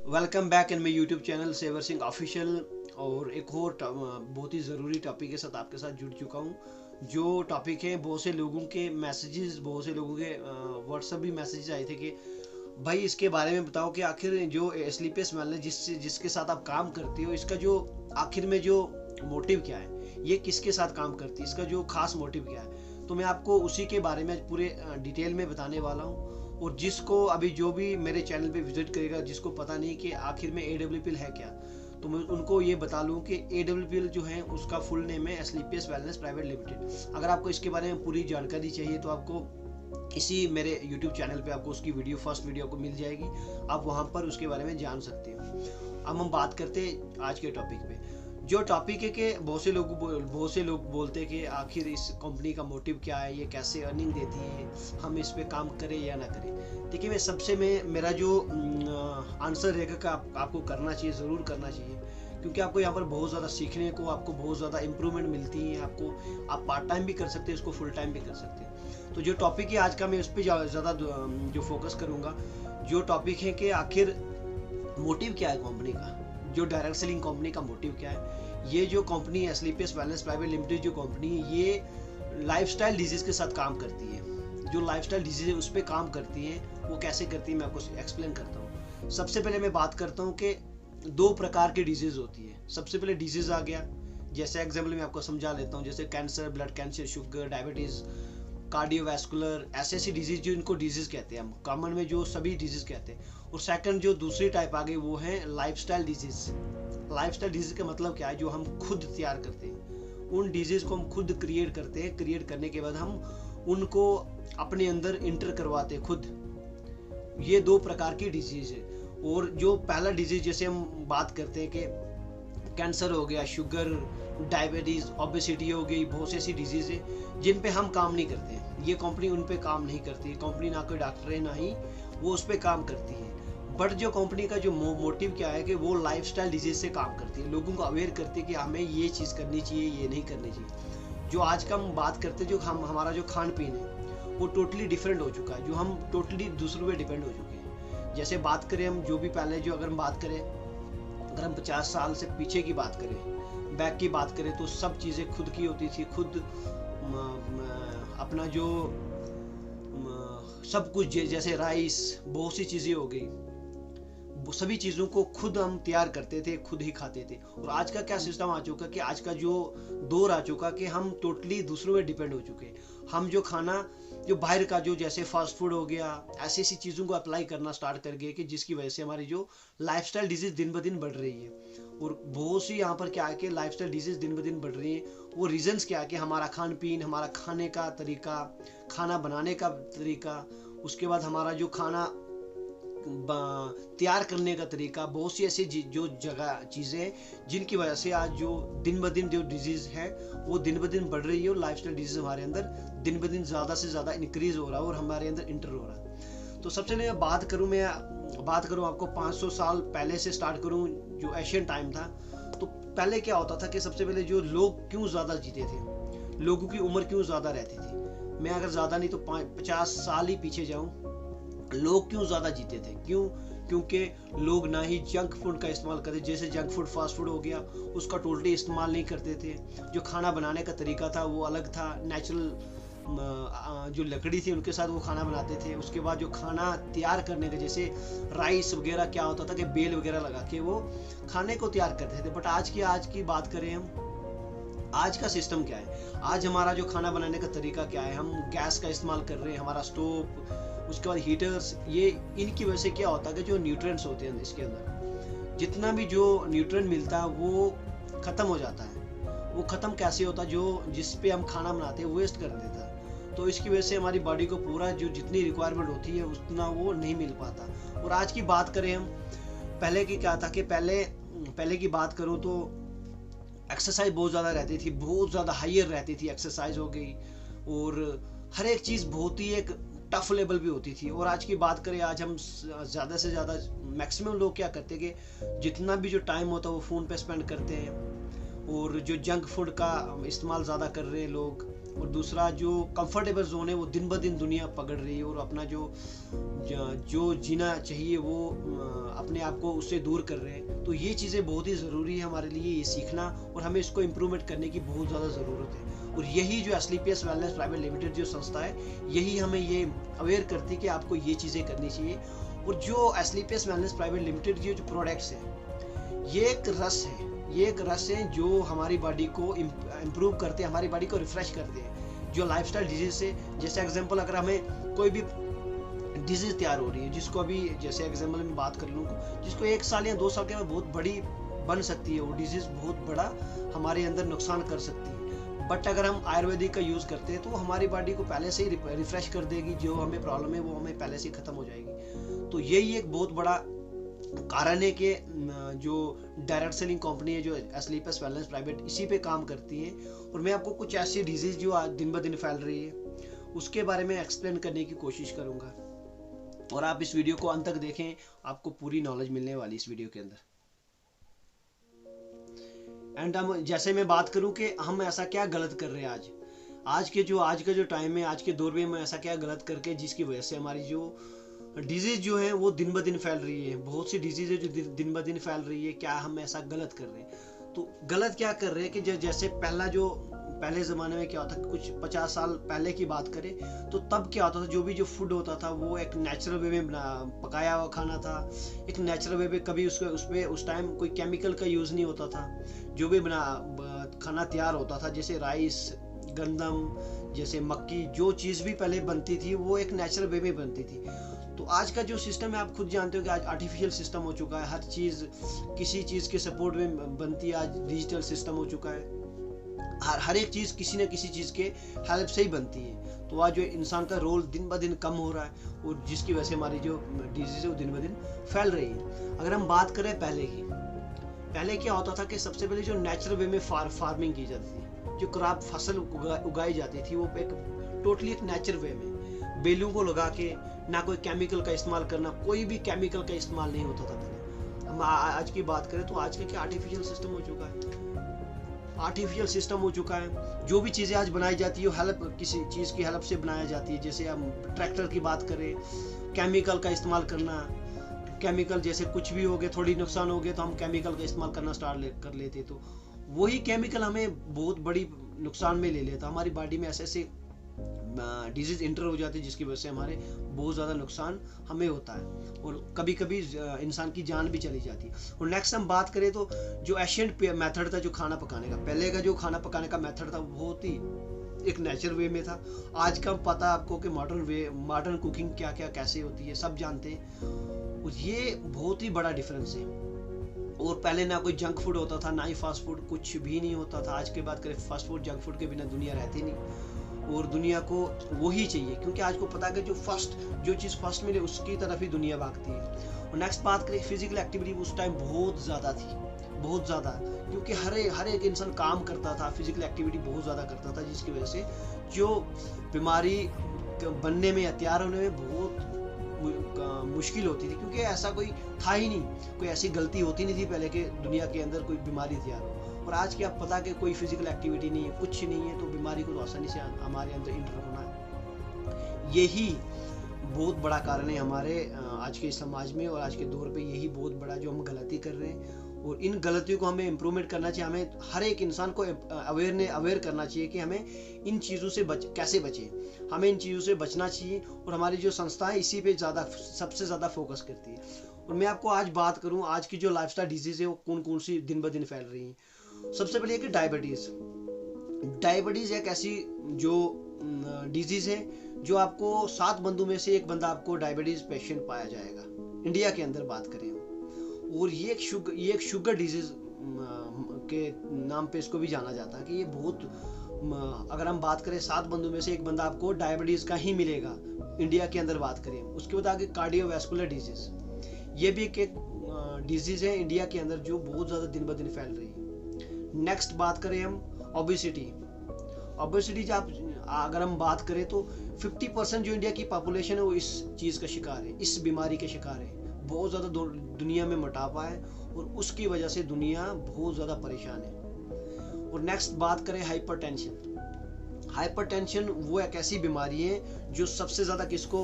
Welcome back in my YouTube channel Sevar Singh official. और एक और बहुत ही ज़रूरी टॉपिक के साथ आपके साथ जुड़ चुका हूँ। जो टॉपिक है, बहुत से लोगों के मैसेजेस, बहुत से लोगों के व्हाट्सएप भी मैसेजेस आए थे कि भाई इसके बारे में बताओ कि आखिर जो स्लीपलेस वेलनेस जिसके साथ आप काम करते हो, इसका जो आखिर में जो मोटिव क्या है, ये किसके साथ काम करती है, इसका जो खास मोटिव क्या है। तो मैं आपको उसी के बारे में पूरे डिटेल में बताने वाला हूँ। और जिसको अभी जो भी मेरे चैनल पे विजिट करेगा, जिसको पता नहीं कि आखिर में AWPL है क्या, तो मैं उनको ये बता लूँ कि AWPL जो है उसका फुल नेम है स्लीपलेस वेलनेस प्राइवेट लिमिटेड। अगर आपको इसके बारे में पूरी जानकारी चाहिए तो आपको इसी मेरे YouTube चैनल पे आपको उसकी फर्स्ट वीडियो आपको मिल जाएगी। आप वहाँ पर उसके बारे में जान सकते हो। अब हम बात करते हैं आज के टॉपिक पे। जो टॉपिक है कि बहुत से लोग बोलते हैं कि आखिर इस कंपनी का मोटिव क्या है, ये कैसे अर्निंग देती है, हम इस पे काम करें या ना करें। देखिए, मेरा जो आंसर रहेगा कि आपको करना चाहिए, ज़रूर करना चाहिए, क्योंकि आपको यहाँ पर बहुत ज़्यादा सीखने को, आपको बहुत ज़्यादा इम्प्रूवमेंट मिलती है। आप पार्ट टाइम भी कर सकते हैं, इसको फुल टाइम भी कर सकते हैं। तो जो टॉपिक है आज का, मैं उस पर ज़्यादा जो फोकस करूँगा। जो टॉपिक है कि आखिर मोटिव क्या है कंपनी का, जो डायरेक्ट सेलिंग कंपनी का मोटिव क्या है। ये जो कंपनी है स्लीपलेस वेलनेस प्राइवेट लिमिटेड, जो कंपनी है, ये लाइफस्टाइल डिजीज के साथ काम करती है। जो लाइफस्टाइल डिजीज है उस पर काम करती है। वो कैसे करती है मैं आपको एक्सप्लेन करता हूँ। सबसे पहले मैं बात करता हूँ कि दो प्रकार की डिजीज होती है। सबसे पहले डिजीज आ गया, जैसे एग्जाम्पल मैं आपको समझा लेता हूँ, जैसे cancer, blood cancer, sugar, diabetes, cardiovascular, ऐसी डिजीज जो इनको डिजीज कहते हैं, हम कॉमन में जो सभी डिजीज कहते हैं। और सेकंड जो दूसरी टाइप आ गई वो है लाइफस्टाइल डिजीज। लाइफस्टाइल डिजीज का मतलब क्या है, जो हम खुद तैयार करते हैं, उन डिजीज को हम खुद क्रिएट करते हैं। क्रिएट करने के बाद हम उनको अपने अंदर इंटर करवाते हैं खुद। ये दो प्रकार की डिजीज है। और जो पहला डिजीज जैसे हम बात करते हैं कि कैंसर हो गया, शुगर, डायबिटीज, ओबेसिटी हो गई, बहुत सी ऐसी डिजीज है जिन पे हम काम नहीं करते हैं। ये कंपनी उन पे काम नहीं करती है। कंपनी ना कोई डॉक्टर है, ना ही वो उस पर काम करती है। बट जो कंपनी का जो मोटिव क्या है कि वो लाइफस्टाइल डिजीज से काम करती है, लोगों को अवेयर करती है कि हमें ये चीज़ करनी चाहिए, ये नहीं करनी चाहिए। जो आज का हम बात करते हैं, जो हमारा जो खान पीन है वो टोटली डिफरेंट हो चुका है। जो हम टोटली दूसरों पे डिपेंड हो चुके हैं। जैसे बात करें हम, जो भी पहले जो अगर हम बात करें, अगर हम 50 साल से पीछे की बात करें, बैक की बात करें, तो सब चीज़ें खुद की होती थी। खुद अपना जो सब कुछ, जैसे राइस, बहुत सी चीज़ें हो गई, सभी चीज़ों को खुद हम तैयार करते थे, खुद ही खाते थे। और आज का क्या सिस्टम आ चुका कि आज का जो दौर आ चुका कि हम टोटली दूसरों पे डिपेंड हो चुके हैं। हम जो खाना, जो बाहर का, जो जैसे फास्ट फूड हो गया, ऐसी ऐसी चीज़ों को अप्लाई करना स्टार्ट कर गए कि जिसकी वजह से हमारी जो लाइफस्टाइल डिजीज दिन ब दिन बढ़ रही है। और बहुत सी यहाँ पर क्या है कि लाइफस्टाइल डिजीज दिन ब दिन बढ़ रही है। वो रीजंस क्या है कि हमारा खान पीन, हमारा खाने का तरीका, खाना बनाने का तरीका, उसके बाद हमारा जो खाना तैयार करने का तरीका, बहुत सी ऐसी जो जगह चीज़ें हैं जिनकी वजह से आज जो दिन ब दिन जो डिजीज़ है वो दिन ब दिन बढ़ रही है। और लाइफस्टाइल डिजीज़ हमारे अंदर दिन ब दिन ज़्यादा से ज़्यादा इंक्रीज हो रहा है और हमारे अंदर इंटर हो रहा है। तो सबसे पहले मैं बात करूँ आपको 500 साल पहले से स्टार्ट करूँ, जो एशियन टाइम था। तो पहले क्या होता था कि सबसे पहले जो लोग क्यों ज़्यादा जीते थे, लोगों की उम्र क्यों ज़्यादा रहती थी। मैं अगर ज़्यादा नहीं तो 50 साल ही पीछे जाऊँ, लोग क्यों ज़्यादा जीते थे, क्योंकि लोग ना ही जंक फूड का इस्तेमाल करते। जैसे जंक फूड, फास्ट फूड हो गया, उसका टोटली इस्तेमाल नहीं करते थे। जो खाना बनाने का तरीका था वो अलग था। नेचुरल जो लकड़ी थी उनके साथ वो खाना बनाते थे। उसके बाद जो खाना तैयार करने का, जैसे राइस वगैरह, क्या होता था कि बेल वगैरह लगा के वो खाने को तैयार करते थे। बट आज की बात करें हम, आज का सिस्टम क्या है, आज हमारा जो खाना बनाने का तरीका क्या है, हम गैस का इस्तेमाल कर रहे हैं, हमारा स्टोव, उसके बाद हीटर्स। ये इनकी वजह से क्या होता है कि जो न्यूट्रिएंट्स होते हैं इसके अंदर, जितना भी जो न्यूट्रिएंट मिलता है वो ख़त्म हो जाता है। वो ख़त्म कैसे होता है, जो जिस पे हम खाना बनाते हैं वेस्ट कर देता है। तो इसकी वजह से हमारी बॉडी को पूरा जो जितनी रिक्वायरमेंट होती है उतना वो नहीं मिल पाता। और आज की बात करें हम, पहले की क्या था कि पहले की बात करूँ तो एक्सरसाइज बहुत ज़्यादा रहती थी, बहुत ज़्यादा हायर रहती थी, एक्सरसाइज हो गई, और हर एक चीज़ बहुत ही एक टफ लेवल भी होती थी। और आज की बात करें, आज हम ज़्यादा से ज़्यादा मैक्सिमम लोग क्या करते हैं कि जितना भी जो टाइम होता है वो फ़ोन पे स्पेंड करते हैं। और जो जंक फूड का इस्तेमाल ज़्यादा कर रहे हैं लोग, और दूसरा जो कंफर्टेबल जोन है वो दिन ब दिन दुनिया पकड़ रही है और अपना जो जो जीना चाहिए वो अपने आप को उससे दूर कर रहे हैं। तो ये चीज़ें बहुत ही ज़रूरी है हमारे लिए ये सीखना, और हमें इसको इम्प्रूवमेंट करने की बहुत ज़्यादा ज़रूरत है। और यही जो एस्लीपियस वेलनेस प्राइवेट लिमिटेड जो संस्था है, यही हमें ये अवेयर करती है कि आपको ये चीज़ें करनी चाहिए। और जो एस्लीपियस वेलनेस प्राइवेट लिमिटेड के जो प्रोडक्ट्स हैं, ये एक रस है, ये एक रस है जो हमारी बॉडी को इम्प्रूव करते हैं, हमारी बॉडी को रिफ्रेश करते हैं। जो लाइफस्टाइल डिजीज से, जैसे एग्जांपल अगर हमें कोई भी डिजीज तैयार हो रही है, जिसको अभी जैसे एग्जांपल में बात कर लूँ, जिसको 1 साल या 2 साल के बाद बहुत बड़ी बन सकती है, वो डिजीज बहुत बड़ा हमारे अंदर नुकसान कर सकती है। बट अगर हम आयुर्वेदिक का यूज़ करते हैं तो हमारी बॉडी को पहले से ही रिफ्रेश कर देगी, जो हमें प्रॉब्लम है वो हमें पहले से ही खत्म हो जाएगी। तो यही एक बहुत बड़ा कारण है कि जो डायरेक्ट सेलिंग कंपनी है जो एस्लीपियस वेलनेस प्राइवेट, इसी पे काम करती है। और मैं आपको कुछ ऐसी डिजीज जो आज दिन ब दिन फैल रही है उसके बारे में एक्सप्लेन करने की कोशिश करूंगा, और आप इस वीडियो को अंत तक देखें, आपको पूरी नॉलेज मिलने वाली इस वीडियो के अंदर। एंड हम जैसे मैं बात करूं कि हम ऐसा क्या गलत कर रहे हैं आज का जो टाइम है, आज के दौर में हम ऐसा क्या गलत करके जिसकी वजह से हमारी जो डिजीज जो है वो दिन ब दिन फैल रही है। बहुत सी डिजीज है जो दिन ब दिन फैल रही है। क्या हम ऐसा गलत कर रहे हैं? तो गलत क्या कर रहे हैं कि जैसे पहले ज़माने में क्या होता था, कुछ 50 साल पहले की बात करें तो तब क्या होता था, जो भी जो फूड होता था वो एक नेचुरल वे में पकाया हुआ खाना था, एक नेचुरल वे में, कभी उस टाइम कोई केमिकल का यूज़ नहीं होता था। जो भी खाना तैयार होता था, जैसे राइस, गंदम, जैसे मक्की, जो चीज़ भी पहले बनती थी वो एक नेचुरल वे में बनती थी। तो आज का जो सिस्टम है, आप खुद जानते हो कि आज आर्टिफिशियल सिस्टम हो चुका है। हर चीज़ किसी चीज़ के सपोर्ट में बनती है। आज डिजिटल सिस्टम हो चुका है। हर एक चीज़ किसी न किसी चीज़ के हेल्प से ही बनती है। तो आज जो इंसान का रोल दिन ब दिन कम हो रहा है, और जिसकी वजह से हमारी जो डिजीज है वो दिन ब दिन फैल रही है। अगर हम बात करें पहले क्या होता था कि सबसे पहले जो नेचुरल वे में फार्मिंग की जाती थी, जो क्रॉप फसल उगाई जाती थी वो एक टोटली एक नेचुरल वे में, बेलों को लगा के, ना कोई केमिकल का इस्तेमाल करना, कोई भी केमिकल का इस्तेमाल नहीं होता था पहले। हम आज की बात करें तो आज का क्या आर्टिफिशियल सिस्टम हो चुका है। आर्टिफिशियल सिस्टम हो चुका है। जो भी चीज़ें आज बनाई जाती है वो किसी चीज़ की हेल्प से बनाया जाती है। जैसे हम ट्रैक्टर की बात करें, केमिकल का इस्तेमाल करना, केमिकल जैसे कुछ भी हो गए, थोड़ी नुकसान हो गए तो हम केमिकल का इस्तेमाल करना स्टार्ट कर लेते, तो वही केमिकल हमें बहुत बड़ी नुकसान में ले लेता। हमारी बॉडी में ऐसे डिजीज इंटर हो जाती है, जिसकी वजह से हमारे बहुत ज़्यादा नुकसान हमें होता है, और कभी कभी इंसान की जान भी चली जाती है। और नेक्स्ट हम बात करें तो जो एशियंट मेथड था जो खाना पकाने का, पहले का जो खाना पकाने का मेथड था बहुत ही एक नेचुरल वे में था। आज का पता आपको कि मॉडर्न कुकिंग क्या क्या कैसे होती है, सब जानते हैं। और ये बहुत ही बड़ा डिफरेंस है। और पहले ना कोई जंक फूड होता था, ना ही फास्ट फूड, कुछ भी नहीं होता था। आज के बात करें फास्ट फूड, जंक फूड के बिना दुनिया रहती नहीं, और दुनिया को वही चाहिए, क्योंकि आज को पता है कि जो चीज़ फर्स्ट मिले उसकी तरफ ही दुनिया भागती है। और नेक्स्ट बात करें, फिजिकल एक्टिविटी उस टाइम बहुत ज़्यादा थी, बहुत ज़्यादा, क्योंकि हर एक इंसान काम करता था, फिजिकल एक्टिविटी बहुत ज़्यादा करता था, जिसकी वजह से जो बीमारी बनने में, तैयार होने में बहुत मुश्किल होती थी, क्योंकि ऐसा कोई था ही नहीं, कोई ऐसी गलती होती नहीं थी पहले के दुनिया के अंदर कोई बीमारी तैयार हो। और आज क्या पता कि कोई फिजिकल एक्टिविटी नहीं है, कुछ नहीं है, तो बीमारी को तो आसानी से हमारे अंदर इंटर होना है। यही बहुत बड़ा कारण है हमारे आज के समाज में और आज के दौर पे, यही बहुत बड़ा जो हम गलती कर रहे हैं। और इन गलतियों को हमें इम्प्रूवमेंट करना चाहिए। हमें हर एक इंसान को अवेयर करना चाहिए कि हमें इन चीज़ों से कैसे बचें, हमें इन चीज़ों से बचना चाहिए। और हमारी जो संस्था है इसी पे सबसे ज़्यादा फोकस करती है। और मैं आपको आज बात करूँ, आज की जो लाइफस्टाइल डिजीज़ है वो कौन सी दिन ब दिन फैल रही हैं। सबसे पहले कि डायबिटीज़ एक ऐसी जो डिजीज़ है जो आपको 7 बंदों में से 1 बंदा आपको डायबिटीज़ पेशेंट पाया जाएगा, इंडिया के अंदर बात करें। और ये एक शुगर डिजीज़ के नाम पे इसको भी जाना जाता है कि ये बहुत, अगर हम बात करें 7 बंदों में से 1 बंदा आपको डायबिटीज़ का ही मिलेगा, इंडिया के अंदर बात करें। उसके बाद आगे कार्डियोवैस्कुलर डिजीज़, ये भी एक डिजीज़ है इंडिया के अंदर जो बहुत ज़्यादा दिन ब दिन फैल रही है। नेक्स्ट बात करें हम ओबेसिटी अगर हम बात करें तो 50% जो इंडिया की पॉपुलेशन है वो इस चीज़ का शिकार है, इस बीमारी के शिकार है। बहुत ज़्यादा दुनिया में मोटापा है और उसकी वजह से दुनिया बहुत ज़्यादा परेशान है। और नेक्स्ट बात करें हाइपरटेंशन वो एक ऐसी बीमारी है जो सबसे ज़्यादा किसको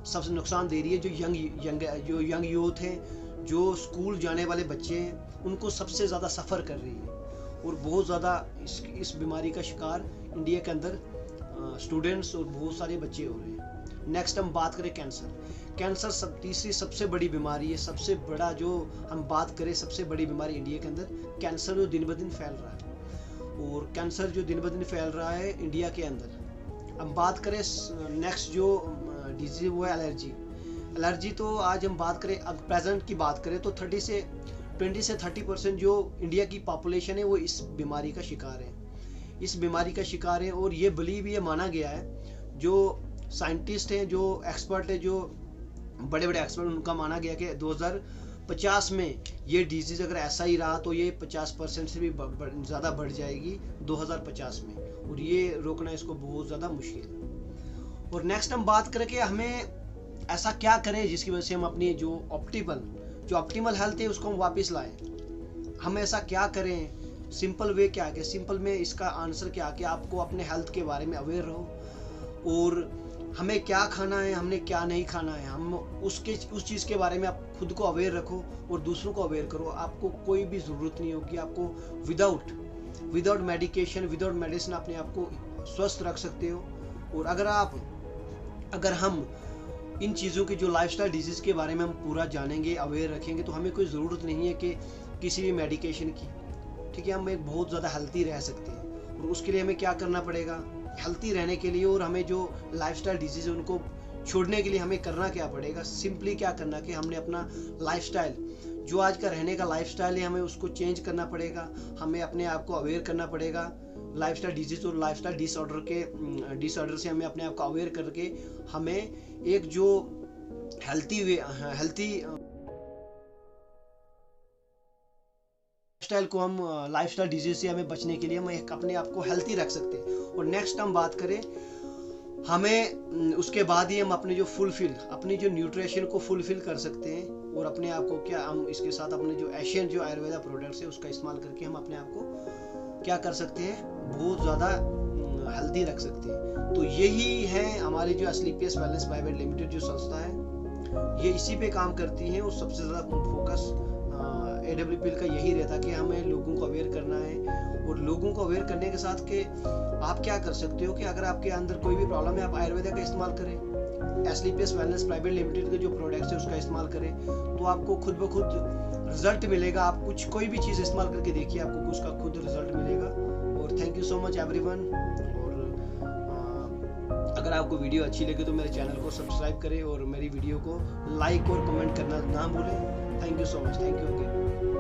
सबसे नुकसान दे रही है, जो यंग यूथ है, जो स्कूल जाने वाले बच्चे हैं, उनको सबसे ज़्यादा सफ़र कर रही है। और बहुत ज़्यादा इस बीमारी का शिकार इंडिया के अंदर स्टूडेंट्स और बहुत सारे बच्चे हो रहे हैं। नेक्स्ट हम बात करें कैंसर तीसरी सबसे बड़ी बीमारी है। सबसे बड़ा जो हम बात करें सबसे बड़ी बीमारी इंडिया के अंदर कैंसर जो दिन ब दिन फैल रहा है, और कैंसर जो दिन ब दिन फैल रहा है इंडिया के अंदर। हम बात करें नेक्स्ट जो डिजीज वो है एलर्जी। तो आज हम बात करें, अब प्रेजेंट की बात करें तो 20 से 30% जो इंडिया की पॉपुलेशन है वो इस बीमारी का शिकार है। और ये बिलीव ये माना गया है, जो साइंटिस्ट हैं, जो एक्सपर्ट है, जो बड़े बड़े एक्सपर्ट, उनका माना गया कि 2050 में ये डिजीज अगर ऐसा ही रहा तो ये 50% से भी ज़्यादा बढ़ जाएगी 2050 में, और ये रोकना इसको बहुत ज़्यादा मुश्किल। और नेक्स्ट हम बात करें कि हमें ऐसा क्या करें जिसकी वजह से हम अपनी जो ऑप्टिमल हेल्थ है उसको हम वापस लाएं। हम ऐसा क्या करें, सिंपल वे क्या है, सिंपल में इसका आंसर क्या कि आपको अपने हेल्थ के बारे में अवेयर रहो, और हमें क्या खाना है, हमने क्या नहीं खाना है, हम उस चीज़ के बारे में आप खुद को अवेयर रखो और दूसरों को अवेयर करो। आपको कोई भी ज़रूरत नहीं होगी, आपको विदाउट मेडिकेशन, विदाउट मेडिसिन अपने आप को स्वस्थ रख सकते हो। और अगर हम इन चीज़ों की जो लाइफस्टाइल डिजीज़ के बारे में हम पूरा जानेंगे, अवेयर रखेंगे, तो हमें कोई ज़रूरत नहीं है कि किसी भी मेडिकेशन की, ठीक है। हम एक बहुत ज़्यादा हेल्थी रह सकते हैं, और उसके लिए हमें क्या करना पड़ेगा, हेल्थी रहने के लिए और हमें जो लाइफस्टाइल डिजीज़ है उनको छोड़ने के लिए हमें करना क्या पड़ेगा, सिंपली क्या करना कि हमने अपना लाइफस्टाइल, जो आज का रहने का लाइफस्टाइल है, हमें उसको चेंज करना पड़ेगा। हमें अपने आप को अवेयर करना पड़ेगा लाइफस्टाइल डिजीज़ और लाइफस्टाइल डिसऑर्डर से हमें अपने आप को अवेयर करके हमें एक जो हेल्थी लाइफस्टाइल को हम लाइफस्टाइल डिजीज से हमें बचने के लिए हम अपने आप को हेल्थी रख सकते हैं। और नेक्स्ट हम बात करें, हमें उसके बाद ही हम अपने अपनी जो न्यूट्रिशन को फुलफिल कर सकते हैं, और अपने आप को क्या हम इसके साथ अपने जो एशियन जो आयुर्वेदा प्रोडक्ट्स है उसका इस्तेमाल करके हम अपने आप को क्या कर सकते हैं, बहुत ज़्यादा हेल्थी रख सकते हैं। तो यही है हमारी जो एस्क्लेपियस वेलनेस प्राइवेट लिमिटेड जो संस्था है, ये इसी पे काम करती है, और सबसे ज़्यादा फोकस AWPL का यही रहता कि हमें लोगों को अवेयर करना है। और लोगों को अवेयर करने के साथ कि आप क्या कर सकते हो कि अगर आपके अंदर कोई भी प्रॉब्लम है, आप आयुर्वेदा का इस्तेमाल करें, एस्क्लेपियस वेलनेस प्राइवेट लिमिटेड के जो प्रोडक्ट्स है उसका इस्तेमाल करें, तो आपको खुद ब खुद रिजल्ट मिलेगा। आप कोई भी चीज़ इस्तेमाल करके देखिए, आपको उसका खुद रिजल्ट मिलेगा। और thank you so much everyone. और अगर आपको वीडियो अच्छी लगे तो मेरे चैनल को सब्सक्राइब करें और मेरी वीडियो को लाइक और कमेंट करना ना भूलें। Thank you so much, thank you again.